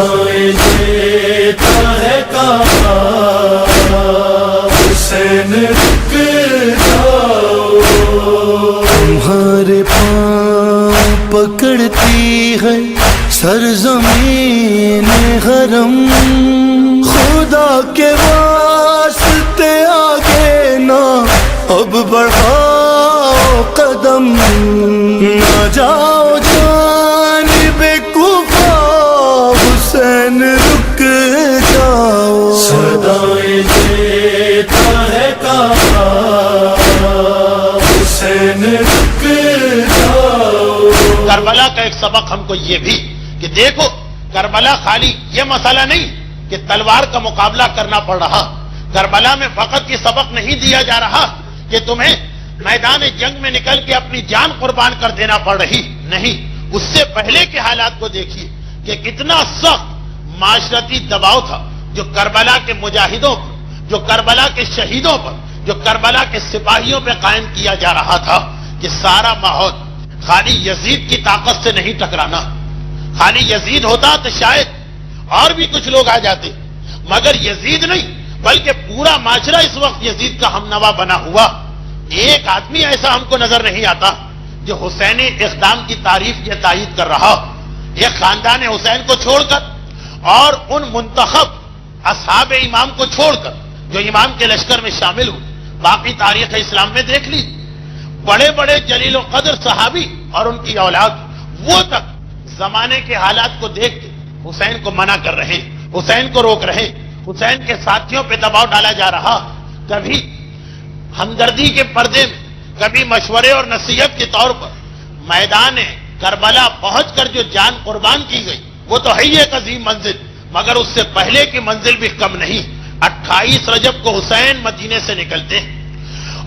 صدائیں دیتا ہے کعبہ، حسین رک جاؤ، تمہارے پاؤں پکڑتی ہے سرزمین حرم، خدا کے واسطے آگے نہ اب بڑھاؤ قدم، نہ جاؤ جانب کوفہ، حسین رک جاؤ، صدائیں دیتا ہے کعبہ، حسین رک جاؤ۔ کربلا کا ایک سبق ہم کو یہ بھی کہ دیکھو کربلا خالی یہ مسئلہ نہیں کہ تلوار کا مقابلہ کرنا پڑ رہا، کربلا میں فقط یہ سبق نہیں دیا جا رہا کہ تمہیں میدان جنگ میں نکل کے اپنی جان قربان کر دینا پڑ رہی، نہیں، اس سے پہلے کے حالات کو دیکھیے کہ کتنا سخت معاشرتی دباؤ تھا جو کربلا کے مجاہدوں پر، جو کربلا کے شہیدوں پر، جو کربلا کے سپاہیوں پہ قائم کیا جا رہا تھا کہ سارا ماحول خالی یزید کی طاقت سے نہیں ٹکرانا، خالی یزید ہوتا تو شاید اور بھی کچھ لوگ آ جاتے، مگر یزید نہیں بلکہ پورا معاشرہ اس وقت یزید کا ہمنوا بنا ہوا۔ ایک آدمی ایسا ہم کو نظر نہیں آتا جو حسینی اقدام کی تعریف یا تائید کر رہا، ایک خاندان حسین کو چھوڑ کر اور ان منتخب اصحاب امام کو چھوڑ کر جو امام کے لشکر میں شامل ہوئے۔ باقی تاریخ اسلام میں دیکھ لی، بڑے بڑے جلیل و قدر صحابی اور ان کی اولاد وہ تک زمانے کے حالات کو دیکھ کے حسین کو منع کر رہے ہیں، حسین کو روک رہے ہیں، حسین کے ساتھیوں پہ دباؤ ڈالا جا رہا، کبھی ہمدردی کے پردے میں، کبھی مشورے اور نصیحت کے طور پر میدان کربلا پہنچ کر جو جان قربان کی گئی وہ تو ہے ایک عظیم منزل، مگر اس سے پہلے کی منزل بھی کم نہیں۔ 28 رجب کو حسین مدینے سے نکلتے ہیں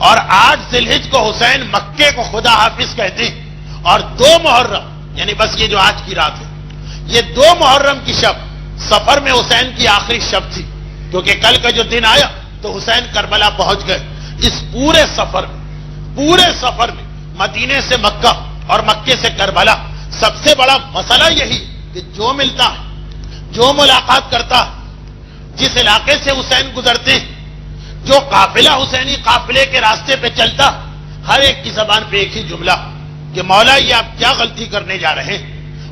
اور 8 ذی الحجہ کو حسین مکے کو خدا حافظ کہتے ہیں، اور 2 محرم یعنی بس یہ جو آج کی رات ہے، یہ 2 محرم کی شب سفر میں حسین کی آخری شب تھی، کیونکہ کل کا جو دن آیا تو حسین کربلا پہنچ گئے۔ اس پورے سفر میں مدینے سے مکہ اور مکے سے کربلا سب سے بڑا مسئلہ یہی کہ جو ملتا ہے، جو ملاقات کرتا ہے، جس علاقے سے حسین گزرتے ہیں، جو قافلہ حسینی قافلے کے راستے پہ چلتا، ہر ایک کی زبان پہ ایک ہی جملہ کہ مولا یہ آپ کیا غلطی کرنے جا رہے ہیں،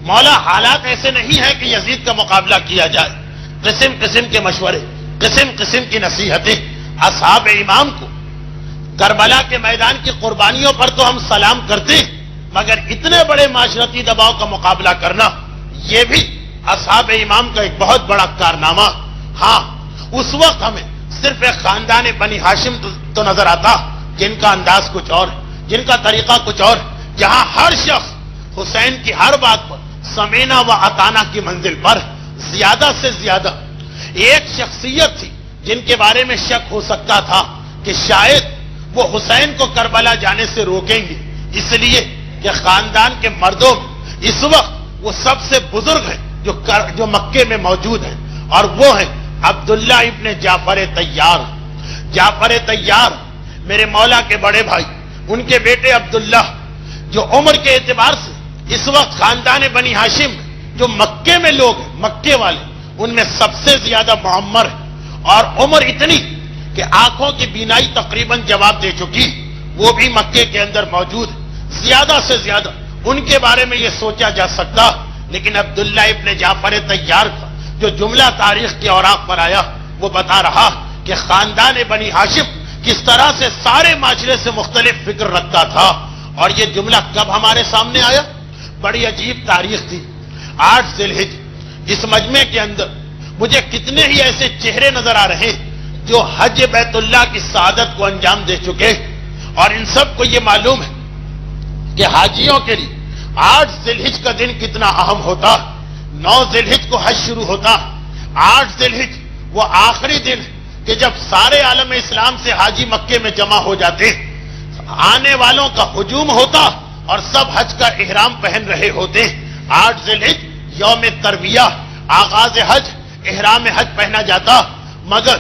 مولا حالات ایسے نہیں ہیں کہ یزید کا مقابلہ کیا جائے۔ قسم قسم کے مشورے، قسم قسم کی نصیحتیں اصحاب امام کو۔ کربلا کے میدان کی قربانیوں پر تو ہم سلام کرتے ہیں، مگر اتنے بڑے معاشرتی دباؤ کا مقابلہ کرنا یہ بھی اصحاب امام کا ایک بہت بڑا کارنامہ۔ ہاں، اس وقت ہمیں صرف ایک خاندان بنی ہاشم تو نظر آتا جن کا انداز کچھ اور، جن کا طریقہ کچھ اور، جہاں ہر شخص حسین کی ہر بات پر سمینا و اطانا کی منزل پر زیادہ سے زیادہ ایک شخصیت تھی جن کے بارے میں شک ہو سکتا تھا کہ شاید وہ حسین کو کربلا جانے سے روکیں گے، اس لیے کہ خاندان کے مردوں میں اس وقت وہ سب سے بزرگ ہیں جو مکے میں موجود ہیں، اور وہ ہیں عبداللہ ابن جعفر طیار۔ جعفر طیار میرے مولا کے بڑے بھائی، ان کے بیٹے عبداللہ جو عمر کے اعتبار سے اس وقت خاندان بنی ہاشم جو مکے میں لوگ ہیں، مکے والے، ان میں سب سے زیادہ معمر ہے، اور عمر اتنی کہ آنکھوں کی بینائی تقریباً جواب دے چکی، وہ بھی مکے کے اندر موجود ہے۔ زیادہ سے زیادہ ان کے بارے میں یہ سوچا جا سکتا، لیکن عبداللہ ابن جعفر طیار کا جو جملہ تاریخ کے اوراق پر آیا وہ بتا رہا کہ خاندان بنی ہاشم کس طرح سے سارے معاشرے سے مختلف فکر رکھتا تھا، اور یہ جملہ کب ہمارے سامنے آیا؟ بڑی عجیب تاریخ تھی، 8 ذی الحجہ۔ اس مجمع کے اندر مجھے کتنے ہی ایسے چہرے نظر آ رہے ہیں جو حج بیت اللہ کی سعادت کو انجام دے چکے، اور ان سب کو یہ معلوم ہے کہ حاجیوں کے لیے 8 ذی الحجہ کا دن کتنا اہم ہوتا۔ 9 ذی الحجہ کو حج شروع ہوتا، 8 ذی الحجہ وہ آخری دن کہ جب سارے عالم اسلام سے حاجی مکے میں جمع ہو جاتے، آنے والوں کا ہجوم ہوتا اور سب حج کا احرام پہن رہے ہوتے۔ 8 ذی الحجہ یوم ترویہ، آغاز حج، احرام حج پہنا جاتا، مگر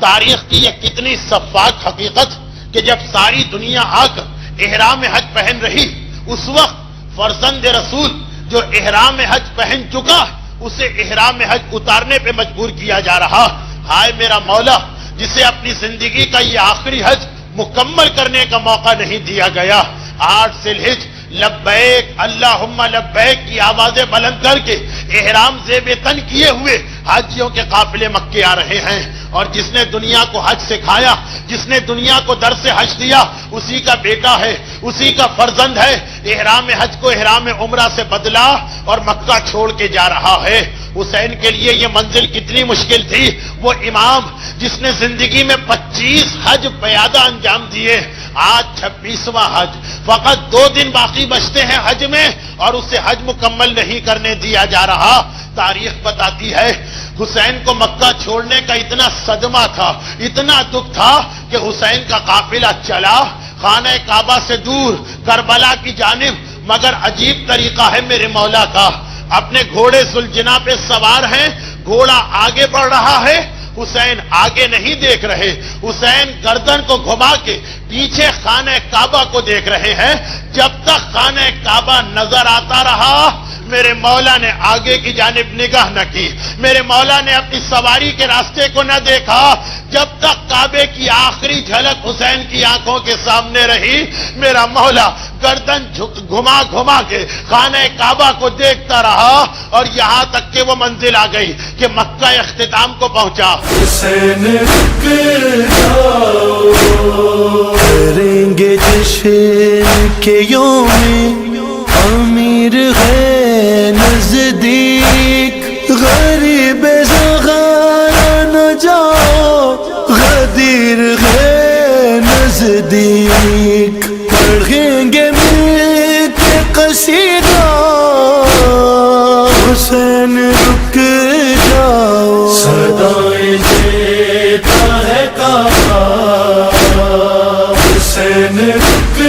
تاریخ کی یہ کتنی شفاف حقیقت کہ جب ساری دنیا آ کر احرام حج پہن رہی، اس وقت فرزند رسول جو احرام حج پہن چکا اسے احرام حج اتارنے پہ مجبور کیا جا رہا. ہائے میرا مولا جسے اپنی زندگی کا یہ آخری حج مکمل کرنے کا موقع نہیں دیا گیا. 8 ذی الحج لبیک اللہم لبیک کی آوازیں بلند کر کے احرام زیب تن کیے ہوئے حاجیوں کے قافلے مکے آ رہے ہیں. اور جس نے دنیا کو حج سکھایا, جس نے دنیا کو درس حج دیا, اسی کا بیٹا ہے, اسی کا فرزند ہے. احرام حج کو احرام عمرہ سے بدلا اور مکہ چھوڑ کے جا رہا ہے. حسین کے لیے یہ منزل کتنی مشکل تھی. وہ امام جس نے زندگی میں 25 حج پیادہ انجام دیے, آج 26واں حج, فقط 2 دن باقی بچتے ہیں حج میں اور اسے حج مکمل نہیں کرنے دیا جا رہا. تاریخ بتاتی ہے حسین کو مکہ چھوڑنے کا اتنا صدمہ تھا, اتنا دکھ تھا کہ حسین کا قافلہ چلا خانہ کعبہ سے دور کربلا کی جانب. مگر عجیب طریقہ ہے میرے مولا کا, اپنے گھوڑے ذوالجناح پہ سوار ہیں, گھوڑا آگے بڑھ رہا ہے, حسین آگے نہیں دیکھ رہے. حسین گردن کو گھما کے پیچھے خانہ کعبہ کو دیکھ رہے ہیں. جب تک خانہ کعبہ نظر آتا رہا میرے مولا نے آگے کی جانب نگاہ نہ کی, میرے مولا نے اپنی سواری کے راستے کو نہ دیکھا. جب تک کعبے کی آخری جھلک حسین کی آنکھوں کے سامنے رہی میرا مولا گردن گھما گھما کے خانہ کعبہ کو دیکھتا رہا اور یہاں تک کہ وہ منزل آ گئی کہ مکہ اختتام کو پہنچا. حسین رک جاؤ, کریں گے جشن کے یوم امیر ہے نزدیک, غریب زغار نہ جاؤ, غدیر ہے نزدیک. پڑھیں گے مل کے قصیدہ حسین رک جاؤ. صدائیں دیتا ہے کعبہ, حسین رک